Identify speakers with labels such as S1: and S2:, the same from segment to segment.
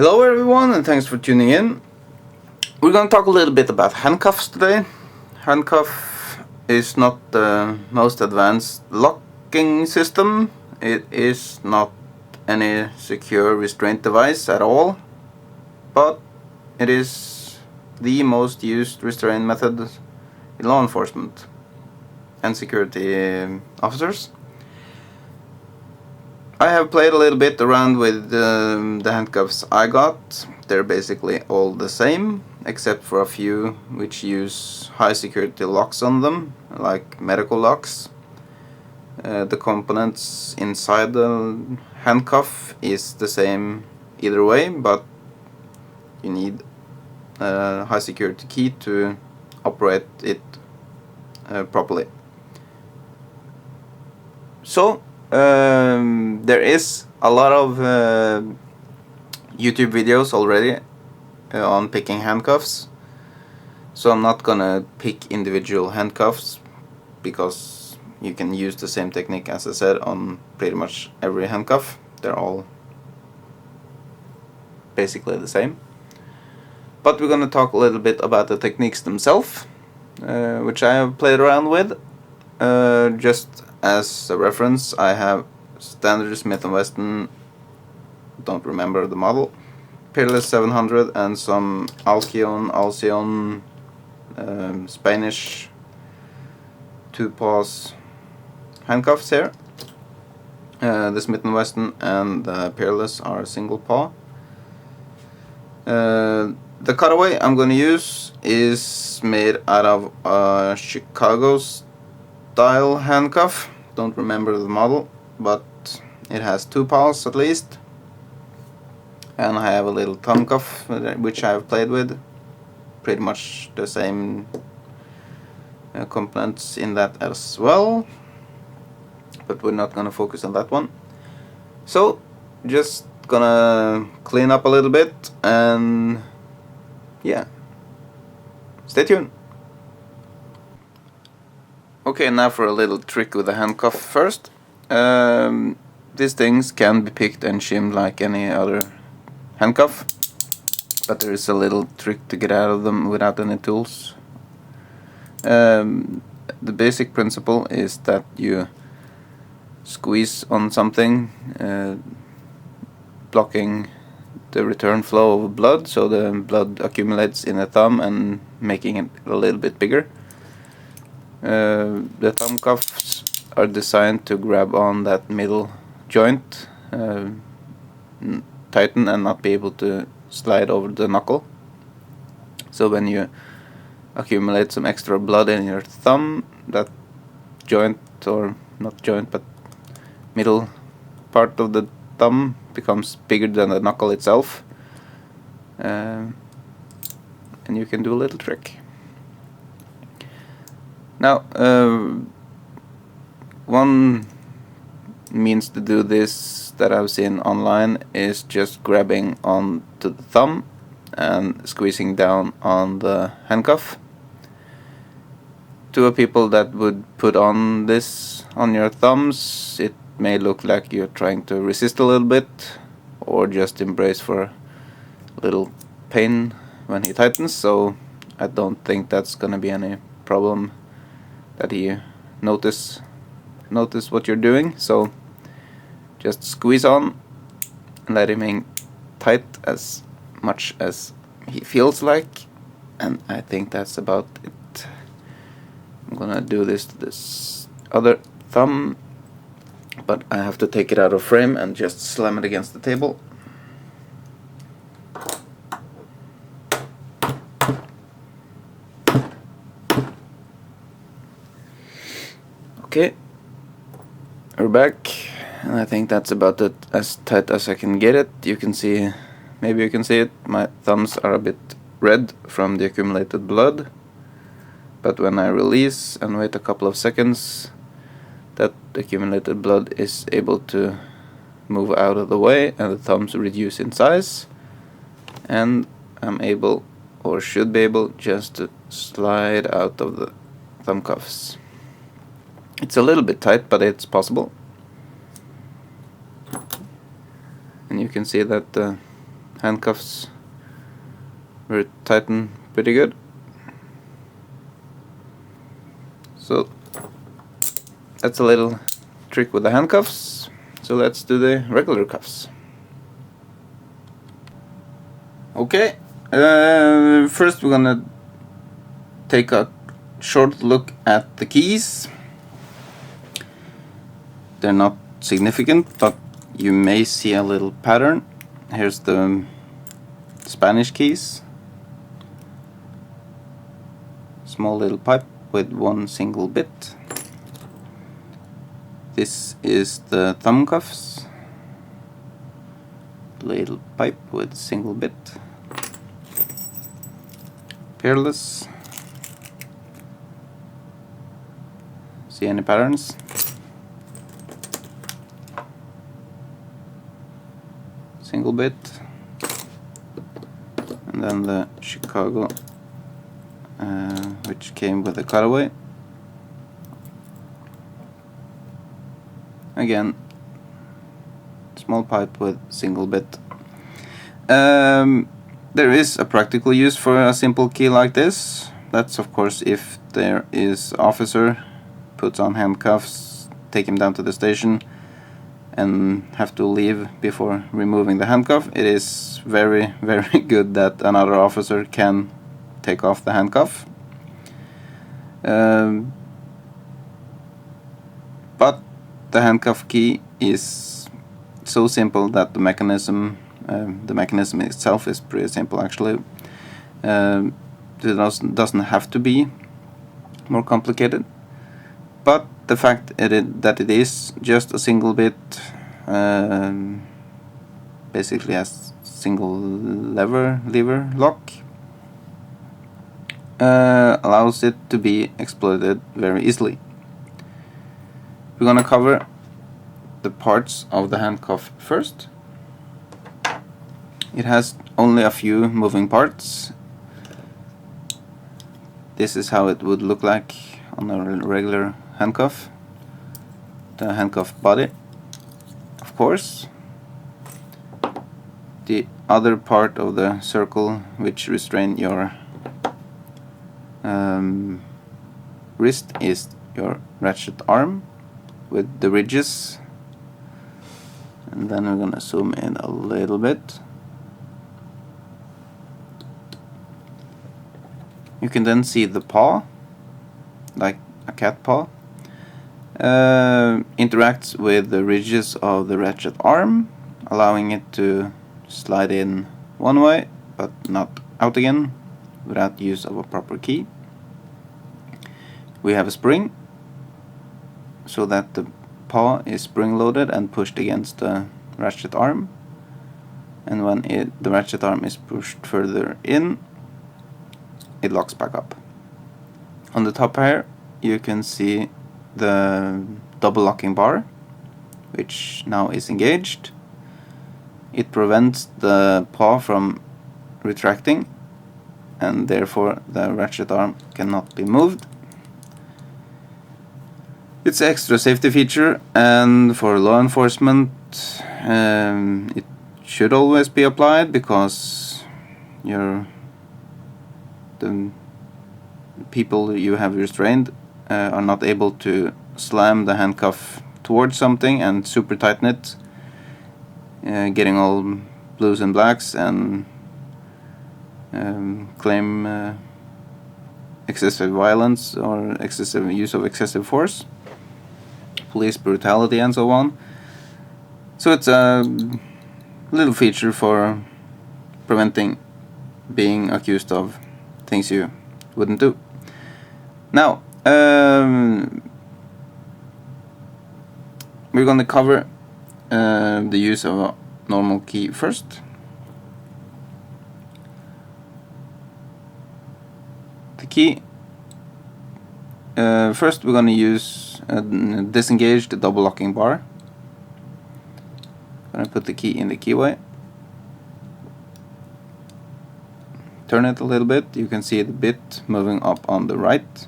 S1: Hello everyone, and thanks for tuning in. We're going to talk a little bit about handcuffs today. Handcuff is not the most advanced locking system. It is not any secure restraint device at all, but it is the most used restraint method in law enforcement and security officers. I have played a little bit around with the handcuffs I got. They're basically all the same, except for a few which use high security locks on them, like medical locks. The components inside the handcuff is the same either way, but you need a high security key to operate it properly. So there is a lot of YouTube videos already on picking handcuffs, so I'm not gonna pick individual handcuffs because you can use the same technique, as I said, on pretty much every handcuff. They're all basically the same. But we're gonna talk a little bit about the techniques themselves, which I have played around with. Just as a reference, I have standard Smith & Wesson, don't remember the model, Peerless 700, and some Alcyon Spanish 2-paws handcuffs here. The Smith & Wesson and the Peerless are single paw. The cutaway I'm going to use is made out of a Chicago style handcuff. Don't remember the model, but it has 2 paws at least. And I have a little thumb cuff which I have played with. Pretty much the same components in that as well, but we're not gonna focus on that one. So just gonna clean up a little bit, and yeah, stay tuned. Okay, now for a little trick with the handcuff first. These things can be picked and shimmed like any other handcuff, but there is a little trick to get out of them without any tools. The basic principle is that you squeeze on something, blocking the return flow of blood, so the blood accumulates in the thumb and making it a little bit bigger. The thumb cuffs are designed to grab on that middle joint, tighten and not be able to slide over the knuckle. So when you accumulate some extra blood in your thumb, that joint, or not joint but middle part of the thumb, becomes bigger than the knuckle itself, and you can do a little trick. Now, one means to do this that I've seen online is just grabbing onto the thumb and squeezing down on the handcuff. To a people that would put on this on your thumbs, it may look like you're trying to resist a little bit, or just embrace for a little pain when he tightens, so I don't think that's gonna be any problem that he notice what you're doing. So just squeeze on and let him hang tight as much as he feels like, and I think that's about it. I'm gonna do this to this other thumb, but I have to take it out of frame and just slam it against the table. Okay, we're back, and I think that's about it, as tight as I can get it. You can see, maybe you can see it, my thumbs are a bit red from the accumulated blood, but when I release and wait a couple of seconds, that accumulated blood is able to move out of the way and the thumbs reduce in size, and I'm able, or should be able, just to slide out of the thumb cuffs. It's a little bit tight, but it's possible. And you can see that the handcuffs were tightened pretty good. So that's a little trick with the handcuffs. So let's do the regular cuffs. Okay, first we're gonna take a short look at the keys. They're not significant, but you may see a little pattern. Here's the Spanish keys. Small little pipe with one single bit. This is the thumb cuffs. Little pipe with single bit. Peerless. See any patterns? Single bit. And then the Chicago, which came with a cutaway. Again, small pipe with single bit. There is a practical use for a simple key like this. That's of course if there is officer, puts on handcuffs, take him down to the station, and have to leave before removing the handcuff. It is very, very good that another officer can take off the handcuff. But the handcuff key is so simple that the mechanism itself is pretty simple actually. It doesn't have to be more complicated, but the fact that it is just a single bit, basically a single lever lock, allows it to be exploited very easily. We're gonna cover the parts of the handcuff first. It has only a few moving parts. This is how it would look like on a regular handcuff. The handcuff body, of course. The other part of the circle which restrain your wrist is your ratchet arm with the ridges. And then we're gonna zoom in a little bit. You can then see the paw, like a cat paw, interacts with the ridges of the ratchet arm, allowing it to slide in one way but not out again without use of a proper key. We have a spring so that the paw is spring loaded and pushed against the ratchet arm, and when the ratchet arm is pushed further in, it locks back up. On the top here you can see the double locking bar, which now is engaged. It prevents the paw from retracting, and therefore the ratchet arm cannot be moved. It's an extra safety feature, and for law enforcement it should always be applied, because the people you have restrained are not able to slam the handcuff towards something and super tighten it, getting all blues and blacks and claim excessive violence or excessive use of excessive force, police brutality and so on. So it's a little feature for preventing being accused of things you wouldn't do. Now we're going to cover the use of a normal key first. The key, first we're going to use disengage the double locking bar. I'm going to put the key in the keyway, turn it a little bit. You can see the bit moving up on the right,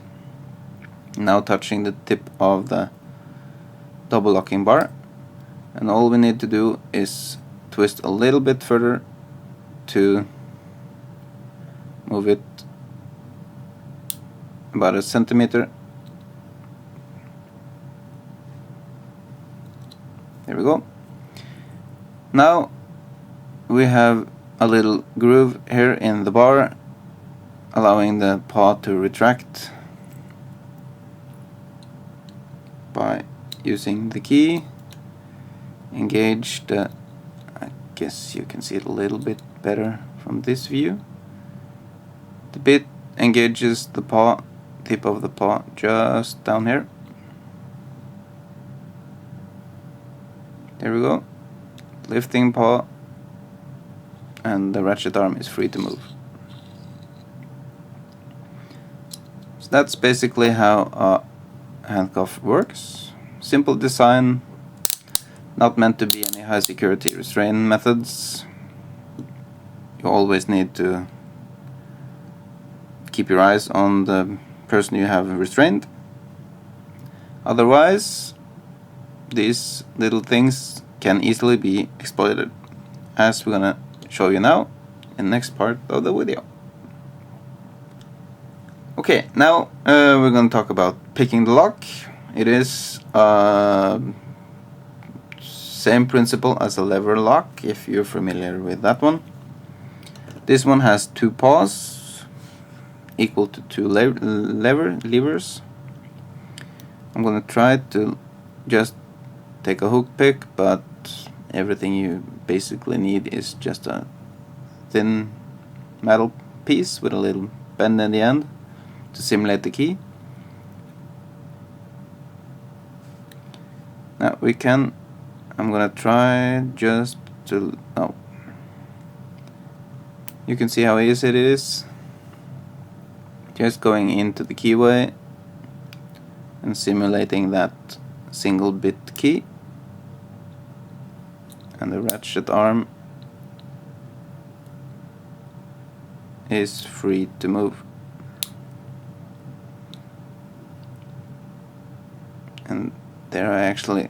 S1: now touching the tip of the double locking bar, and all we need to do is twist a little bit further to move it about a centimeter. There we go. Now we have a little groove here in the bar, allowing the paw to retract by using the key. Engage the, I guess you can see it a little bit better from this view. The bit engages the paw, tip of the paw just down here. There we go. Lifting paw, and the ratchet arm is free to move. So that's basically how a handcuff works. Simple design, not meant to be any high security restraint methods. You always need to keep your eyes on the person you have restrained. Otherwise, these little things can easily be exploited, as we're gonna show you now in the next part of the video. Okay, now we're gonna talk about picking the lock. It is same principle as a lever lock, if you're familiar with that one. This one has two paws equal to two levers. I'm gonna try to just take a hook pick, but everything you basically need is just a thin metal piece with a little bend in the end to simulate the key. Now I'm gonna try just to, oh, you can see how easy it is. Just going into the keyway and simulating that single bit key, and the ratchet arm is free to move. And there I actually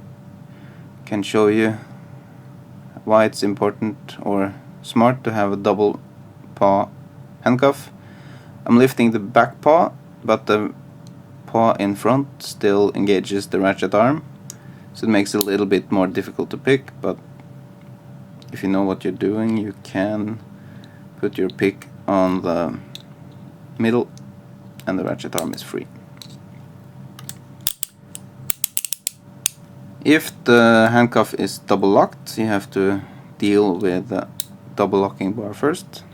S1: can show you why it's important or smart to have a double paw handcuff. I'm lifting the back paw, but the paw in front still engages the ratchet arm, so it makes it a little bit more difficult to pick, but if you know what you're doing, you can put your pick on the middle and the ratchet arm is free. If the handcuff is double locked, you have to deal with the double locking bar first.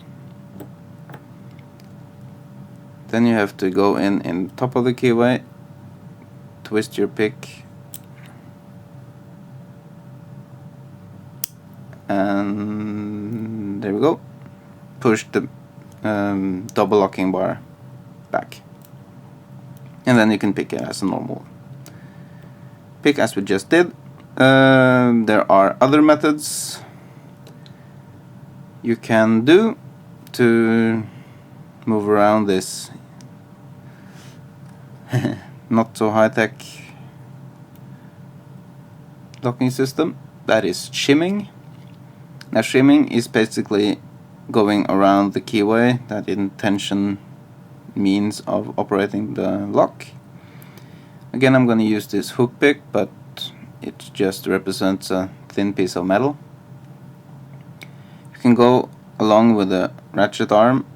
S1: Then you have to go in top of the keyway, twist your pick, and there we go. Push the double locking bar back, and then you can pick it as a normal pick, as we just did. There are other methods you can do to move around this not so high-tech locking system. That is shimming. Now shimming is basically going around the keyway, that intention means of operating the lock. Again, I'm going to use this hook pick, but it just represents a thin piece of metal. You can go along with the ratchet arm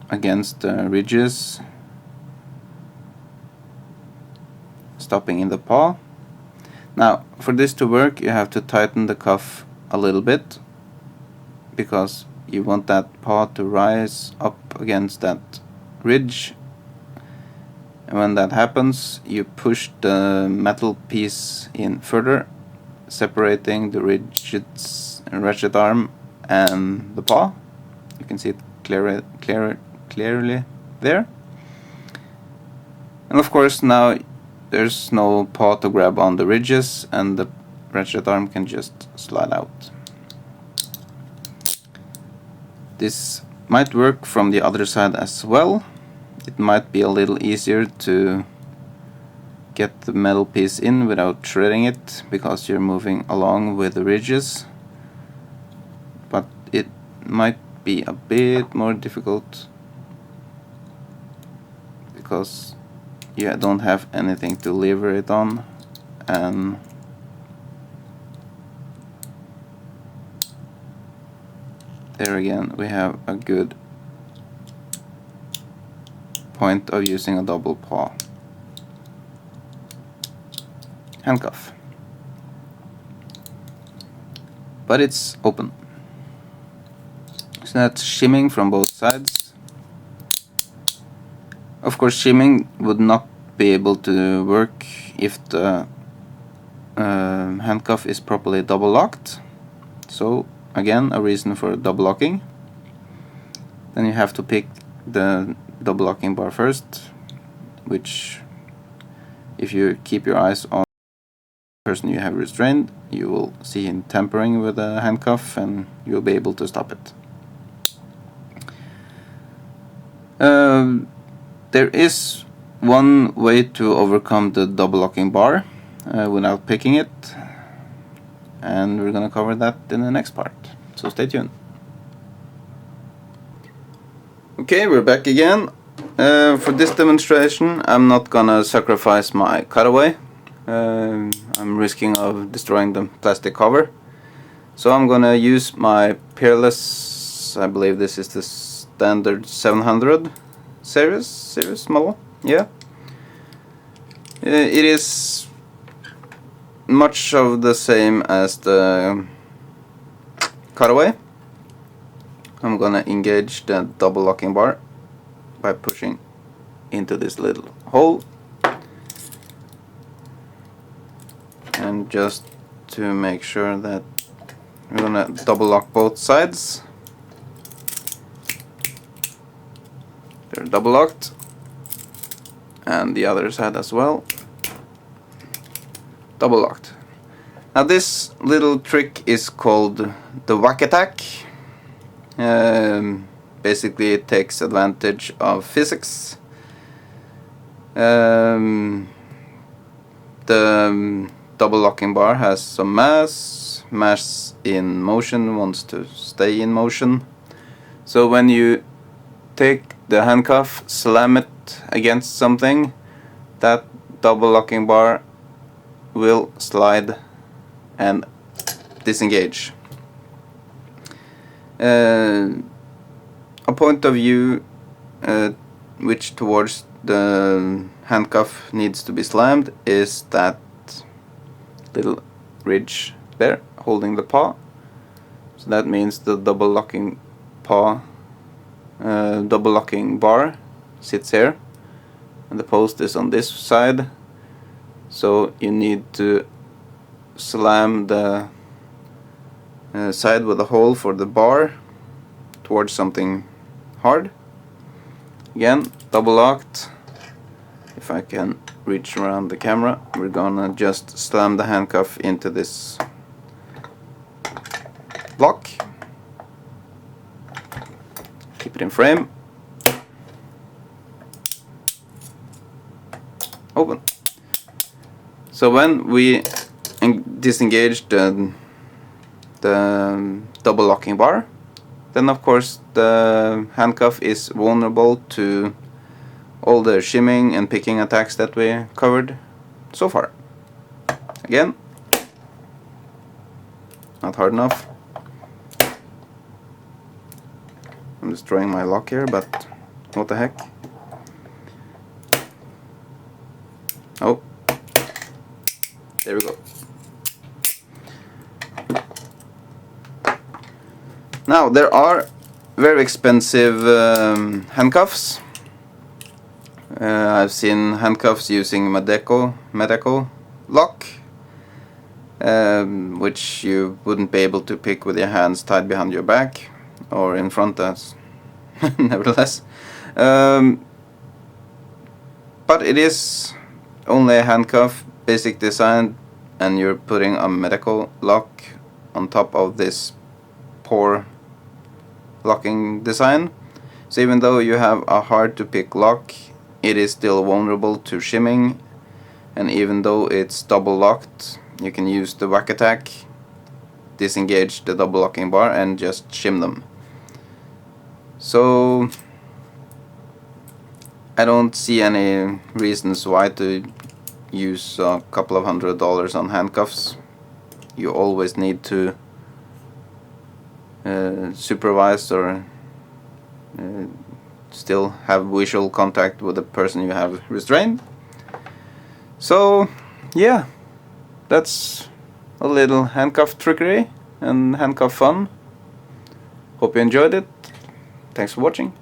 S1: against the ridges, stopping in the paw. Now, for this to work, you have to tighten the cuff a little bit, because you want that paw to rise up against that ridge. And when that happens, you push the metal piece in further, separating the ratchet arm and the paw. You can see it clearly there. And of course, now there's no paw to grab on the ridges, and the ratchet arm can just slide out. This might work from the other side as well. It might be a little easier to get the metal piece in without shredding it, because you're moving along with the ridges, but it might be a bit more difficult because you don't have anything to lever it on, and there again we have a good point of using a double paw handcuff. But it's open. So that's shimming from both sides. Of course, shimming would not be able to work if the handcuff is properly double locked. So again, a reason for double locking. Then you have to pick the double locking bar first, which if you keep your eyes on the person you have restrained, you will see him tampering with the handcuff and you'll be able to stop it. There is one way to overcome the double locking bar without picking it, and we're gonna cover that in the next part, so stay tuned. Okay, we're back again. For this demonstration I'm not gonna sacrifice my cutaway. I'm risking of destroying the plastic cover, so I'm gonna use my Peerless, I believe this is the standard 700 series model. Yeah, it is much of the same as the cutaway. I'm gonna engage the double locking bar by pushing into this little hole, and just to make sure that we're gonna double lock both sides. They're double locked, and the other side as well, double locked. Now this little trick is called the wack attack. Basically it takes advantage of physics. The double locking bar has some mass. Mass in motion wants to stay in motion. So when you take the handcuff, slam it against something, that double locking bar will slide and disengage. A point of view which towards the handcuff needs to be slammed is that little ridge there holding the paw. So that means the double locking bar sits here and the post is on this side, so you need to slam the side with a hole for the bar towards something hard. Again, double locked. If I can reach around the camera, we're gonna just slam the handcuff into this lock. Keep it in frame. Open. So when we disengage the double locking bar, then of course the handcuff is vulnerable to all the shimming and picking attacks that we covered so far. Again, not hard enough. I'm destroying my lock here, but what the heck. Oh, there we go. Now there are very expensive handcuffs. I've seen handcuffs using Medeco lock, which you wouldn't be able to pick with your hands tied behind your back or in front as nevertheless. But it is only a handcuff, basic design, and you're putting a Medeco lock on top of this poor locking design. So even though you have a hard to pick lock, it is still vulnerable to shimming, and even though it's double locked, you can use the wack attack, disengage the double locking bar and just shim them. So I don't see any reasons why to use a couple of $100 on handcuffs. You always need to supervise or still have visual contact with the person you have restrained. So yeah, that's a little handcuff trickery and handcuff fun. Hope you enjoyed it. Thanks for watching.